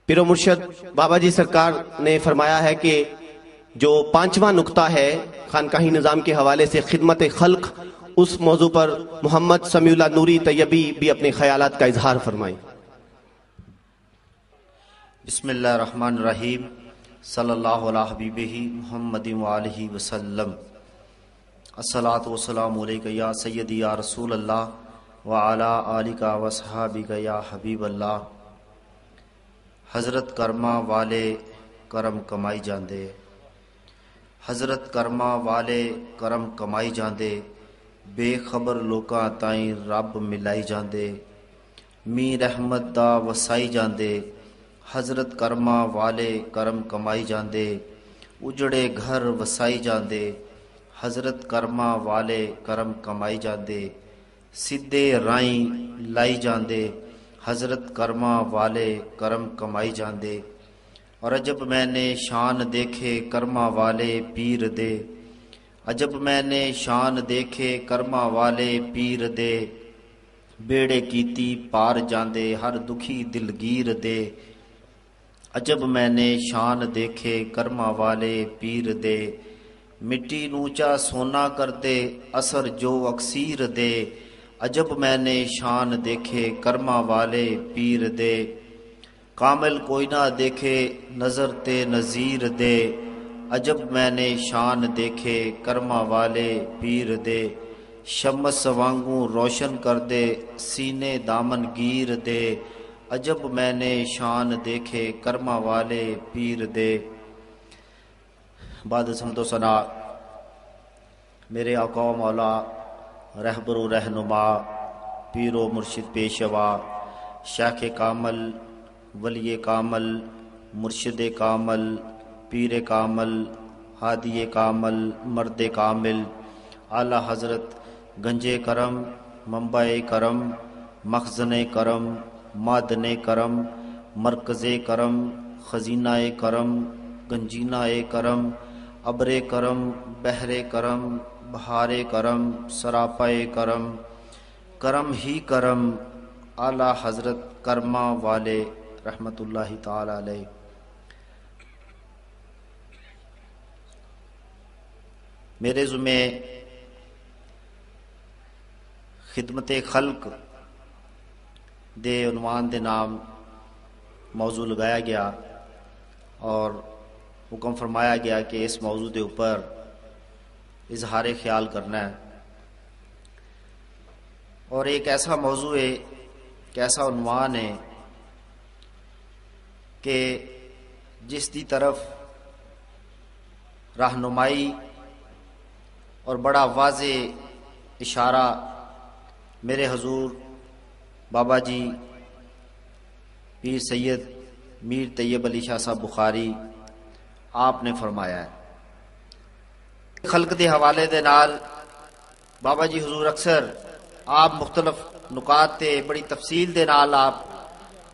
پیر و مرشد بابا جی سرکار نے فرمایا ہے کہ جو 5واں نقطہ ہے خانقاہی نظام کے حوالے سے خدمت خلق، اس موضوع پر محمد سمیع اللہ نوری طیبی بھی اپنے خیالات کا اظہار فرمائیں۔ بسم اللہ الرحمن الرحیم، صلی اللہ علیہ حبیبہ محمد وآلہ وسلم۔ الصلاۃ والسلام علیک یا سیدی یا رسول اللہ وعلی آلک وصحابک یا حبیب اللہ۔ حضرت کرما والے کرم کمائی جاندے، حضرت کرما والے کرم کمائی جاندے، بے خبر لوکاں تائیں رب ملائی جاندے، می رحمت دا وسائی جاندے، حضرت کرما والے کرم کمائی جاندے، اجڑے گھر وسائی جاندے، حضرت کرما والے کرم کمائی جاندے، سدھے رائیں لائی جاندے، حضرت کرما والے کرم کمائی جاندے۔ اور عجب میں نے شان دیکھے کرما والے پیر دے، عجب میں نے شان دیکھے کرما والے پیر دے، بیڑے کیتی پار جاندے ہر دکھی دلگیر دے۔ عجب میں نے شان دیکھے کرما والے پیر دے، مٹی نوچا سونا کر دے اثر جو اکسیر دے۔ عجب میں نے شان دیکھے کرما والے پیر دے، کامل کوئی نہ دیکھے نظر تے نظیر دے۔ عجب میں نے شان دیکھے کرما والے پیر دے، شمس وانگوں روشن کر دے سینے دامن گیر دے۔ عجب میں نے شان دیکھے کرما والے پیر دے۔ بعد حمد و ثنا میرے آقا و مولا رہبر و رہنما پیر و مرشد پیشوا شیخ کامل ولی کامل مرشد کامل پیر کامل ہادی کامل مرد کامل اعلیٰ حضرت گنج کرم منبع کرم مخزن کرم معدن کرم مرکز کرم خزینہ کرم گنجینہ کرم ابر کرم بحر کرم بہار کرم سراپا کرم کرم ہی کرم اعلیٰ حضرت کرما والے رحمت اللہ تعالی علیہ۔ میرے ذمے خدمت خلق دے عنوان دے نام موضوع لگایا گیا اور حکم فرمایا گیا کہ اس موضوع دے اوپر اظہار خیال کرنا ہے، اور ایک ایسا موضوع ہے کہ ایسا عنوان ہے کہ جس دی طرف رہنمائی اور بڑا واضح اشارہ میرے حضور بابا جی پیر سید میر طیب علی شاہ صاحب بخاری آپ نے فرمایا ہے۔ خلق دے حوالے دے نال بابا جی حضور اکثر آپ مختلف نکات تے بڑی تفصیل دے نال آپ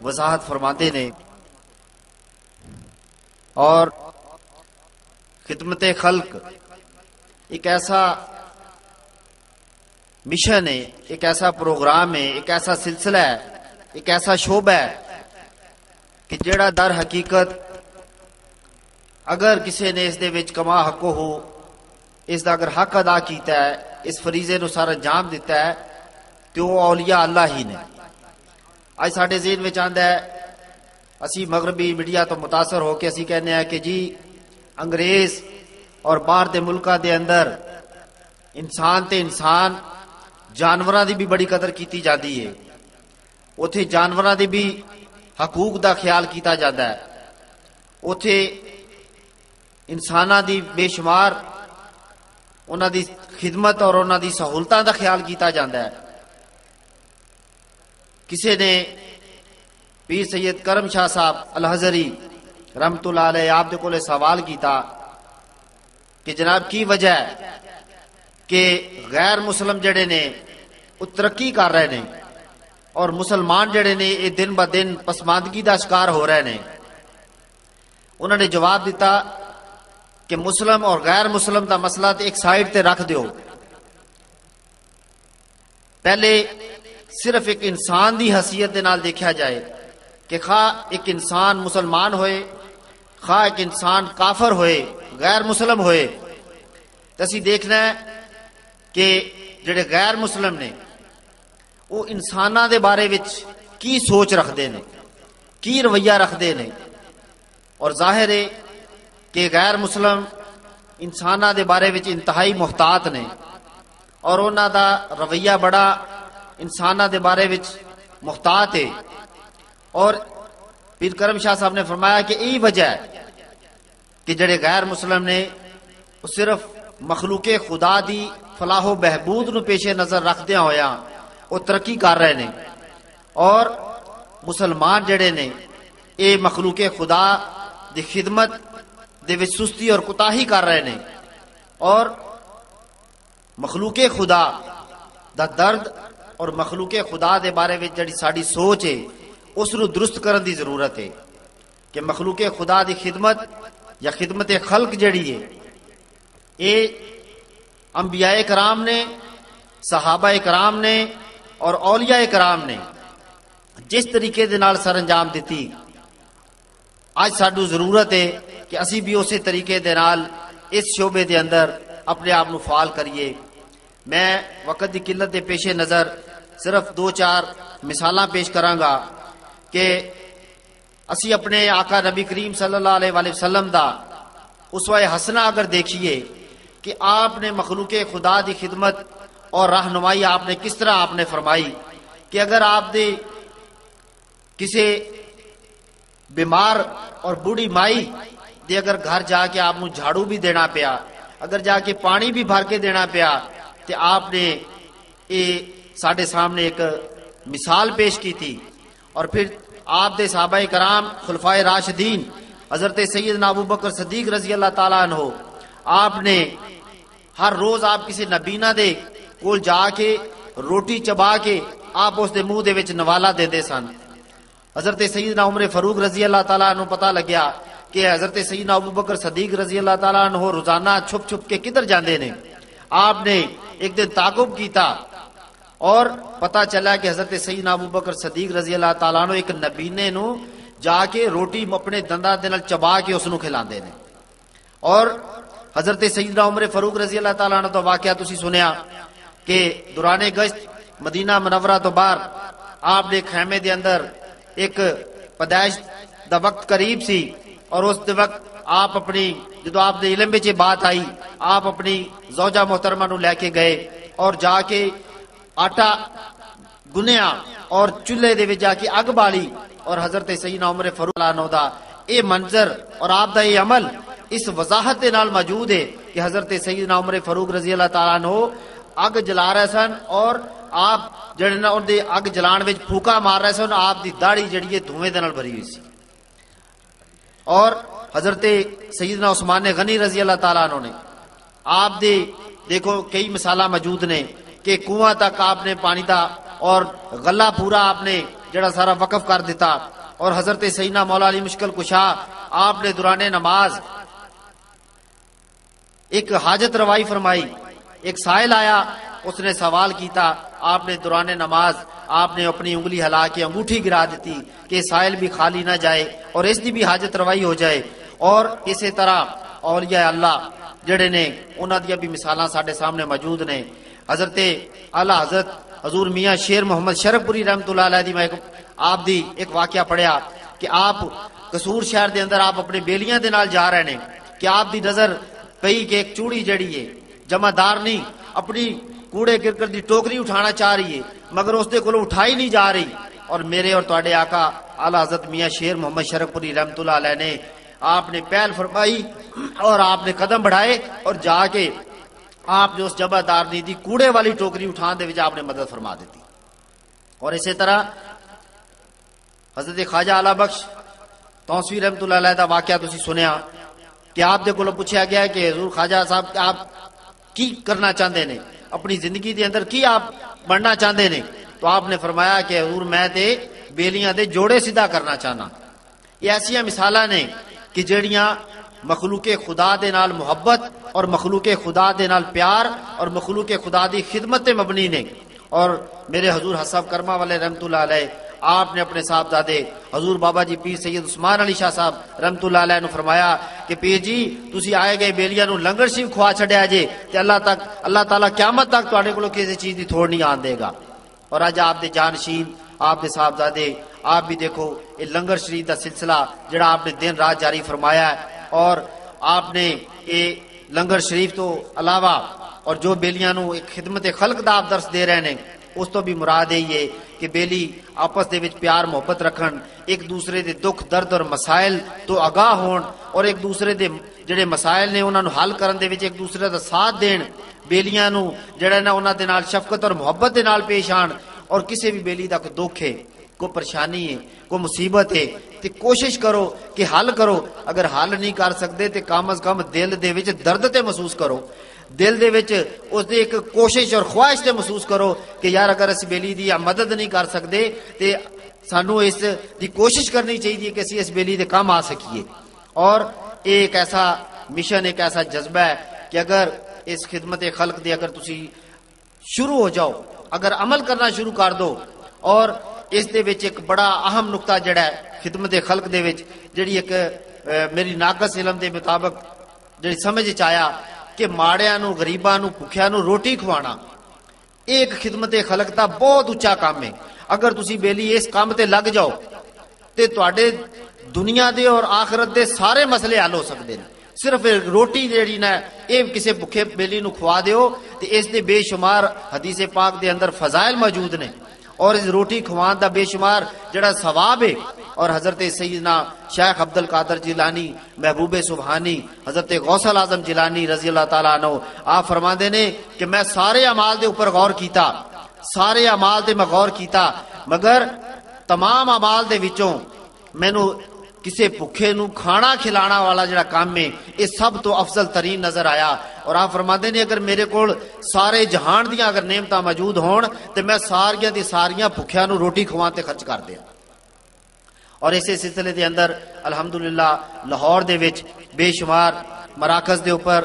وضاحت فرماتے نے، اور خدمت خلق ایک ایسا مشن ہے، ایک ایسا پروگرام ہے، ایک ایسا سلسلہ ہے، ایک ایسا شعبہ ہے کہ جڑا در حقیقت اگر کسی نے اس دے وچ کما حق ہو، اس دا اگر حق ادا کیتا ہے، اس فریضے نو سارا انجام دیتا ہے تو وہ اولیاء اللہ ہی نے۔ آج ساڈے ذہن وچ آندا ہے، اسی مغربی میڈیا تو متاثر ہو کے اسی کہنے ہیں کہ جی انگریز اور باہر دے ملکاں دے اندر انسان تے انسان جانوراں دی بھی بڑی قدر کیتی جاندی ہے، اوتھے جانوراں دی بھی حقوق دا خیال کیتا جاتا ہے، اوتھے انساناں دی بے شمار انہاں دی خدمت اور انہاں دی سہولتاں دا خیال کیتا جاتا ہے۔ کسی نے پیر سید کرم شاہ صاحب الحضری رحمت اللہ علیہ آپ دے کولے سوال کیتا کہ جناب کی وجہ ہے کہ غیر مسلم جڑے نے وہ ترقی کر رہے نے اور مسلمان جڑے نے یہ دن با دن پسماندگی دا شکار ہو رہے نے؟ انہوں نے جواب دیتا کہ مسلم اور غیر مسلم دا مسئلہ تے ایک سائیڈ تے رکھ دیو، پہلے صرف ایک انسان دی حیثیت دے نال دیکھا جائے کہ خواہ ایک انسان مسلمان ہوئے، خواہ ایک انسان کافر ہوئے، غیر مسلم ہوئے، تو اسی دیکھنا ہے کہ جڑے غیر مسلم نے وہ انساناں دے بارے وچ کی سوچ رکھتے ہیں، کی رویہ رکھتے ہیں. اور ظاہر ہے کہ غیر مسلم انساناں دے بارے وچ انتہائی محتاط نے، اور انہاں دا رویہ بڑا انساناں دے بارے وچ محتاط ہے. اور پیر کرم شاہ صاحب نے فرمایا کہ یہی وجہ ہے کہ جڑے غیر مسلم نے وہ صرف مخلوق خدا دی فلاح و بہبود نو پیش نظر رکھدیا ہویا وہ ترقی کر رہے نے، اور مسلمان جڑے نے یہ مخلوق خدا دی خدمت دے وچ سستی اور کوتاہی کر رہے نے، اور مخلوق خدا دا درد اور مخلوق خدا دے بارے وچ جڑی ساڈی سوچ ہے اس نو درست کرن دی ضرورت ہے کہ مخلوق خدا دی خدمت یا خدمت خلق جڑی ہے یہ انبیاء کرام نے، صحابہ کرام نے اور اولیاء کرام نے جس طریقے دے نال سر انجام دیتی، آج ساڈو ضرورت ہے کہ اسی بھی اسی طریقے دے نال اس شعبے دے اندر اپنے آپ نو فعال کریے. میں وقت دی قلت دے پیش نظر صرف 2-4 مثالاں پیش کراں گا کہ اسی اپنے آقا نبی کریم صلی اللہ علیہ وآلہ وسلم دا اسوہ حسنہ اگر دیکھیے کہ آپ نے مخلوق خدا دی خدمت اور رہنمائی آپ نے کس طرح آپ نے فرمائی کہ اگر آپ دے کسی بیمار اور بوڑھی مائی دے اگر گھر جا کے آپ نو جھاڑو بھی دینا پیا، اگر جا کے پانی بھی بھر کے دینا پیا، تو آپ نے یہ ساڈے سامنے ایک مثال پیش کی تھی. اور پھر آپ دے صحابہ کرام خلفائے راشدین حضرت سیدنا ابو بکر صدیق رضی اللہ تعالیٰ عنہ، آپ نے ہر روز آپ کسی نبینا دے کول جا کے روٹی چبا کے آپ اس دے منہ دے وچ نوالا دے دے سن. حضرت سیدنا عمر فاروق رضی اللہ تعالیٰ عنہ پتہ لگیا کہ حضرت سیدنا ابو بکر صدیق رضی اللہ تعالیٰ عنہ روزانہ چھپ چھپ کے کدھر جاندے نے. آپ نے ایک دن تعاقب کیتا اور پتہ چلا کہ حضرت سیدنا ابو بکر صدیق رضی اللہ تعالیٰ عنہ ایک نبینے نو جا کے روٹی اپنے دنداں دے نال چبا کے اس نو کھلاندے نے. اور حضرت سیدنا عمر فاروق رضی اللہ تعالیٰ عنہ تو واقعہ تسی سنیا کہ دوران گشت مدینہ منورہ تو باہر آپ نے خیمے دے اندر ایک پیدائش دا وقت قریب سی، اور اس دے وقت آپ اپنی جدو آپ دے علم وچ بات آئی آپ اپنی زوجہ محترمہ نو لے کے گئے اور جا کے آٹا گنیا اور چولہے دے وچ جا کے اگ بالی، اور حضرت سیدنا عمر فاروق عنہ دا اے منظر اور آپ دا اے عمل اس وضاحت دے نال موجود ہے کہ حضرت سیدنا عمر فاروق رضی اللہ تعالیٰ عنہ اگ جلا رہے سن، اور آپ جڑے نا ان دے اگ جلان وچ پھوکا مار رہے سن، آپ دی داڑھی جڑی ہے دھوئیں دے نال بھری ہوئی سی. اور حضرت سیدنا عثمان غنی رضی اللہ تعالیٰ عنہ نے آپ دے دیکھو کئی مثالاں موجود نے کہ کنواں تک آپ نے پانی دا اور غلہ پورا آپ نے جڑا سارا وقف کر دیتا. اور حضرت سیدنا مولا علی مشکل کشا آپ نے دوران نماز ایک حاجت روائی فرمائی، ایک سائل آیا اس نے سوال کیتا، آپ نے دوران نماز آپ نے اپنی انگلی ہلا کے انگوٹھی گرا دیتی کہ سائل بھی خالی نہ جائے اور اس کی بھی حاجت روائی ہو جائے. اور اسی طرح اولیاء اللہ جڑے نے انہاں دی بھی مثالاں ساڈے سامنے موجود نے. حضرت اعلی حضرت حضور میاں شیر محمد شرف پوری رحمت اللہ علیہ دی میں آپ دی ایک واقعہ پڑھیا کہ آپ قصور شہر دے اندر آپ اپنے بیلیاں دے نال جا رہے نے کہ آپ دی نظر پئی کہ ایک چوڑی جڑی ہے جمع دار نہیں اپنی کوڑے کرکٹ دی ٹوکری اٹھانا چاہ رہی ہے مگر اس دے کولو اٹھائی نہیں جا رہی. اور میرے اور تواڈے آقا اعلی حضرت میاں شیر محمد شرف پوری رحمت اللہ علیہ نے آپ نے پہل فرمائی اور آپ نے قدم بڑھائے اور جا کے آپ نے اس جمع دار دی کوڑے والی ٹوکری اٹھان دے وچ آپ نے مدد فرما دیتی. اور اسی طرح حضرت خواجہ اعلی بخش توسوی رحمت اللہ علیہ دا واقعہ تسی سنیا کہ آپ دے کولو پوچھا گیا کہ حضور خواجہ صاحب آپ کی کرنا چاہتے ہیں اپنی زندگی دے اندر کی آپ بننا چاہتے ہیں؟ تو آپ نے فرمایا کہ حضور میں تے بیلیاں دے جوڑے سیدھا کرنا چاہنا. یہ ایسیاں مثالاں نے کہ جڑیاں مخلوق خدا دے نال محبت اور مخلوق خدا دے نال پیار اور مخلوق خدا دی خدمت تے مبنی نے. اور میرے حضور حسب کرما والے رحمت اللہ علیہ آپ نے اپنے صاحبزادے حضور بابا جی پیر سید عثمان علی شاہ صاحب رحمت اللہ علیہ نے فرمایا کہ پیر جی تسی آئے گئے بیلیاں نو لنگر شریف کھوا چھڈیا جے تے اللہ تعالیٰ قیامت تک تواڈے کولوں کسی چیز دی تھوڑ نہیں آن دے گا. اور اج آپ دے جانشین آپ دے صاحبزادے آپ بھی دیکھو یہ لنگر شریف دا سلسلہ جڑا آپ نے دن رات جاری فرمایا ہے. اور آپ نے یہ لنگر شریف تو علاوہ اور جو بیلیاں نو ایک خدمت خلق دا آپ درس دے رہے ہیں اس تو بھی مراد یہی ہے کہ بیلی آپس دے وچ پیار محبت رکھن, ایک دوسرے دے دکھ درد اور مسائل تو آگاہ ہون اور ایک دوسرے دے جڑے مسائل نے انہاں نو حل کرن دے وچ ایک دوسرے دا ساتھ دین. بیلیاں نو جڑا نا انہاں دے نال شفقت اور محبت دے نال پیش آن. اور کسی بھی بیلی دا کوئی دکھ ہے, کوئی پریشانی ہے, کوئی مصیبت ہے تے کوشش کرو کہ حل کرو. اگر حل نہیں کر سکتے تے کم از کم دل دے وچ درد تے محسوس کرو, دل دے وچ اس دی ایک کوشش اور خواہش تے محسوس کرو کہ یار اگر اس بیلی دی مدد نہیں کر سکتے تے سانو اس دی کوشش کرنی چاہیے کہ اسی اس بیلی دے کام آ سکیے. اور ایک ایسا مشن, ایک ایسا جذبہ ہے کہ اگر اس خدمت خلق دے اگر تسی شروع ہو جاؤ, اگر عمل کرنا شروع کر دو. اور اس دے وچ ایک بڑا اہم نقطہ جڑا ہے خدمت خلق دے وچ جڑی ایک میری ناقص علم دے مطابق جڑی سمجھ چ آیا کہ ماڑیاں نو غریباں نو بھکھیاں نو روٹی کھوانا ایک خدمت خلق دا بہت اونچا کام ہے. اگر تسی بیلی اس کام تے لگ جاؤ تے تواڈے دنیا دے اور آخرت دے سارے مسئلے حل ہو سکدے نے. صرف روٹی جیڑی نا اے کسے بھکھے بیلی نو کھوا دیو تے اس دے بے شمار حدیث پاک دے اندر فضائل موجود نے. اور اس روٹی کھوان دا بے شمار جڑا ثواب ہے. اور حضرت سیدنا شیخ عبد القادر جیلانی محبوب سبحانی حضرت غوث الاعظم جیلانی رضی اللہ تعالیٰ عنہ آپ فرماندے نے کہ میں سارے اعمال دے اوپر غور کیتا, سارے اعمال دے میں غور کیتا, مگر تمام اعمال دے وچوں مینوں کسے بھکھے نو کھانا کھلانا والا جڑا کام ہے یہ سب تو افضل ترین نظر آیا. اور آپ فرماندے نے اگر میرے کول سارے جہان دیاں اگر نعمتاں موجود ہون تے میں ساریاں دی ساریاں بھکھیاں نو روٹی کھوان تے خرچ کر دیاں. اور اسی سلسلے دے اندر الحمدللہ لاہور دے وچ بے شمار مراکز دے اوپر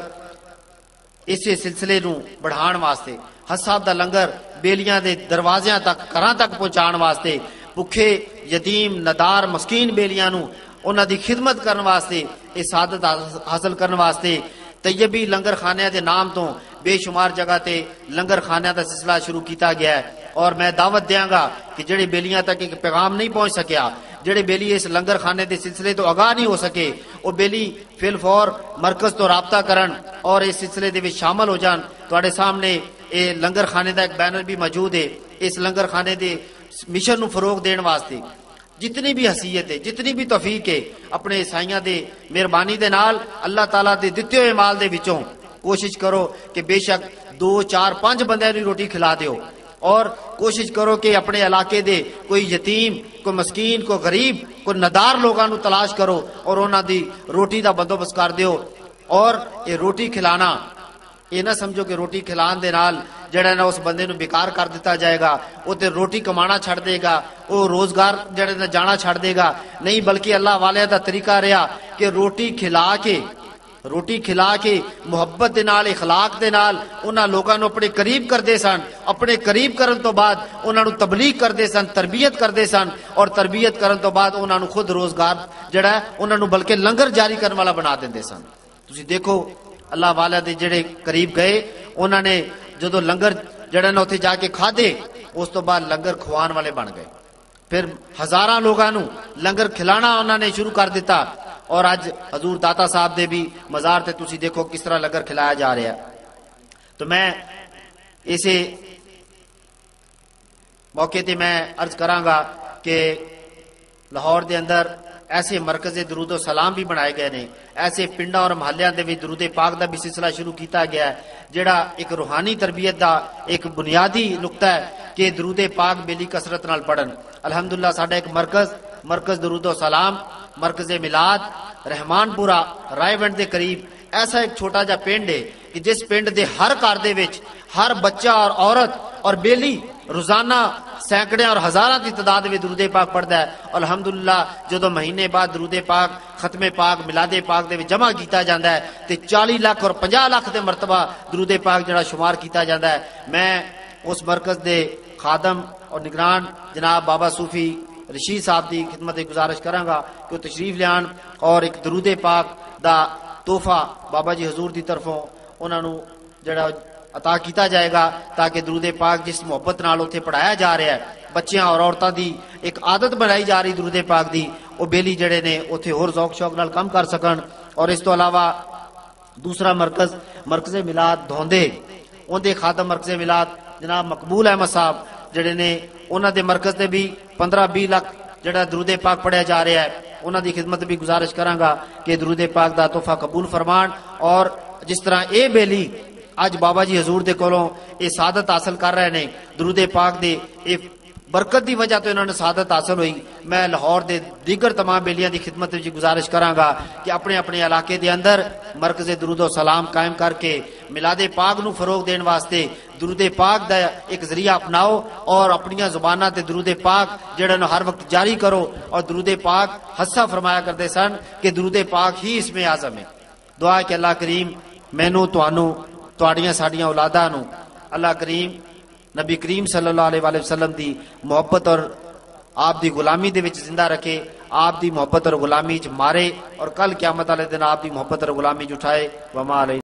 اسی سلسلے نو بڑھان واسطے حج صاحب دا لنگر بیلیاں دے دروازیاں تک گھراں تک پہنچان واسطے بھکھے یتیم ندار مسکین بیلیاں نو انہاں دی خدمت کرن واسطے اے سعادت حاصل کرن واسطے طیبی لنگر خانیاں دے نام تو بے شمار جگہ تے لنگر خانیاں دا سلسلہ شروع کیتا گیا ہے. اور میں دعوت دیاں گا کہ جڑے بیلیاں تک ایک پیغام نہیں پہنچ سکیا, جڑے بیلی اس لنگر خانے دے سلسلے تو آگاہ نہیں ہو سکے, وہ بیلی فی الفور مرکز تو رابطہ کرن اور اس سلسلے دے وچ شامل ہو جان. تواڈے سامنے اے لنگر خانے دا ایک بینر بھی موجود ہے. اس لنگر خانے دے مشن نو فروغ دین واسطے جتنی بھی حیثیت ہے, جتنی بھی توفیق ہے, اپنے سائیاں دے مہربانی دے نال اللہ تعالیٰ دے دتے ہوئے مال دے وچوں کوشش کرو کہ بے شک 2 4 5 بندیاں نوں روٹی کھلا دیو. اور کوشش کرو کہ اپنے علاقے دے کوئی یتیم, کوئی مسکین, کوئی غریب, کوئی ندار لوگاں نوں تلاش کرو اور انہاں دی روٹی دا بندوبست کر دیو. اور یہ روٹی کھلانا یہ نہ سمجھو کہ روٹی کھلان دے نال جڑا نا اس بندے نو بیکار کر دیتا جائے گا, وہ تے روٹی کمانا چھڑ دے گا, وہ روزگار جڑے نا جانا چھڑ دے گا. نہیں, بلکہ اللہ والے دا طریقہ رہا کہ روٹی کھلا کے محبت دے نال اخلاق دے نال انہاں لوگاں نو اپنے قریب کردے سن. اپنے قریب کرن تو بعد انہاں نو تبلیغ کردے سن, تربیت کردے سن, اور تربیت کرن تو بعد انہاں نو خود روزگار جڑا ہے انہاں نو بلکہ لنگر جاری کرن والا بنا دیندے سن. تسی دیکھو اللہ والا دے جڑے قریب گئے انہاں نے جدو لنگر جڑا نا اتھے جا کے کھادے اس تو بعد لنگر کھوان والے بن گئے. پھر ہزاراں لوگاں نو لنگر کھلانا انہاں نے شروع کر دیتا. اور اج حضور داتا صاحب دے بھی مزار تے تسی دیکھو کس طرح لنگر کھلایا جا رہا ہے. تو میں اسے موقع تے میں عرض کراں گا کہ لاہور دے اندر ایسے مرکز درود و سلام بھی بنائے گئے نے, ایسے پنڈاں اور محلیاں دے وچ درود پاک دا بھی سلسلہ شروع کیتا گیا ہے جڑا ایک روحانی تربیت دا ایک بنیادی نقطہ ہے کہ درود پاک بیلی کثرت نال پڑھن. الحمدللہ ساڈا ایک مرکز درود و سلام مرکز میلاد رحمان پورا رائے ونڈ دے قریب ایسا ایک چھوٹا جا پنڈ ہے کہ جس پنڈ دے ہر گھر دے وچ ہر بچہ اور عورت اور بیلی روزانہ سینکڑے اور ہزاراں دی تعداد میں درود پاک پڑھدا ہے. الحمدللہ جدو مہینے بعد درود پاک ختم پاک میلاد پاک دے وچ جمع کیتا جاندا ہے تے 40 لاکھ اور 50 لاکھ دے مرتبہ درود پاک جڑا شمار کیتا جاندا ہے. میں اس مرکز دے خادم اور نگران جناب بابا صوفی رشید صاحب دی خدمت گزارش کراں گا کہ وہ تشریف لیان اور ایک درود پاک دا تحفہ بابا جی حضور دی طرفوں انہاں نو جڑا عطا کیتا جائے گا تاکہ درود پاک جس محبت نال اوتھے پڑھایا جا رہا ہے بچیاں اور عورتاں دی ایک عادت بنائی جا رہی درود پاک دی وہ بیلی جڑے نے اوتھے ہور ذوق شوق نال کم کر سکن. اور اس تو علاوہ دوسرا مرکز میلاد دھوندے اون دے خادم مرکز میلاد جناب مقبول احمد صاحب جڑے نے انہاں دے مرکز تے بھی 15-20 لاکھ جڑا درود پاک پڑھیا جا رہا ہے انہاں دی خدمت بھی گزارش کراں گا کہ درود پاک دا تحفہ قبول فرمان. اور جس طرح اے بیلی اج بابا جی حضور دے کولوں اے سعادت حاصل کر رہے نے درود پاک دے اے برکت دی وجہ تو انہوں نے سعادت حاصل ہوئی. میں لاہور دے دیگر تمام بیلیاں دی خدمت وچ گزارش کراں گا کہ اپنے اپنے علاقے دے اندر مرکز درود و سلام قائم کر کے میلاد پاک نو فروغ دین واسطے درود پاک دا ایک ذریعہ اپناؤ اور اپنیاں زباناں تے درود پاک جڑا نو ہر وقت جاری کرو. اور درود پاک حصہ فرمایا کرتے سن کہ درود پاک ہی اسم اعظم ہے. دعا کہ اللہ کریم مینوں تانوں تواڈیاں ساڈیاں اولاداں نو اللہ کریم نبی کریم صلی اللہ علیہ وآلہ وسلم دی محبت اور آپ دی غلامی دے وچ زندہ رکھے, آپ دی محبت اور غلامی وچ مارے اور کل قیامت والے دن آپ دی محبت اور غلامی وچ اٹھائے. وما علیہ